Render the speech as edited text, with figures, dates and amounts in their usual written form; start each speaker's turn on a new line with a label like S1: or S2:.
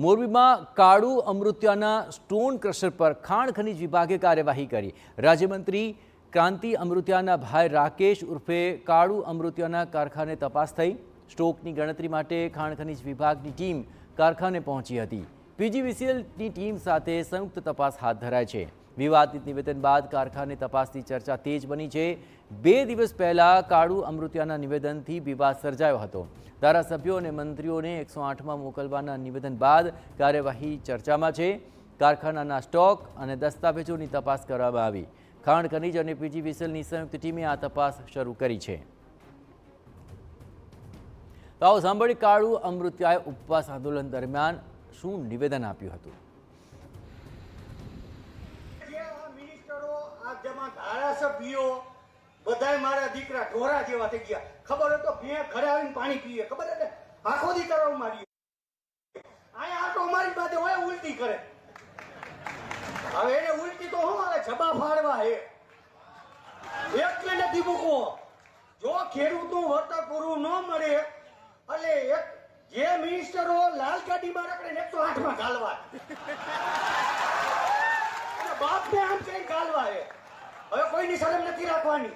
S1: મોરબીમાં કાળુ અમૃત્યાના stone crusher પર ખાણ ખનીજ વિભાગે કાર્યવાહી કરી। રાજ્યમંત્રી ક્રાંતિ અમૃત્યાના ભાઈ રાકેશ ઉર્ફે કાળુ અમૃત્યાના કારખાને તપાસ થઈ। સ્ટોકની ગણતરી માટે ખાણ ખનીજ વિભાગની ટીમ કારખાને પહોંચી હતી। પીજીવીસીએલની ટીમ સાથે સંયુક્ત તપાસ હાથ ધરાઈ છે। વિવાદિત નિવેદન બાદ કારખાને તપાસની ચર્ચા તેજ બની છે। 2 દિવસ પહેલા કાળુ અમૃત્યાના નિવેદનથી વિવાદ સર્જાયો હતો। ધારાસભ્યો અને મંત્રીઓને 108માં મોકલવાના નિવેદન બાદ કાર્યવાહી ચર્ચામાં છે। કારખાનાના સ્ટોક અને દસ્તાવેજોની તપાસ કરવામાં આવી। ખાણ ખનીજ અને પીજીવીસીએલની સંયુક્ત ટીમે આ તપાસ શરૂ કરી છે। તો આવો સાંભળી કાળુ અમૃત્યાએ ઉપવાસ આંદોલન દરમિયાન શું નિવેદન આપ્યું હતું।
S2: ધારાસભ્યો બધાય મારા દીકરા ઢોરા જેવા થઈ ગયા। ખબર હોય તો ભે ઘરે આવીને પાણી પીએ, ખબર એટલે આખો દી કરવા મારી આયા આટો મારી બાદ હોય ઉલટી કરે। હવે એને ઉલટી તો હું મારે જબા ફાડવા હે એટલે નથી મૂકવો। જો ખેડૂતનું વળતર પૂરું ન મળે એટલે એક જે મિનિસ્ટરો લાલ ગાડીમાં રખડે 108માં ઘાલવા બાપને આમ કઈ ઘાલવા હે। હવે કોઈની શરમ નથી રાખવાની।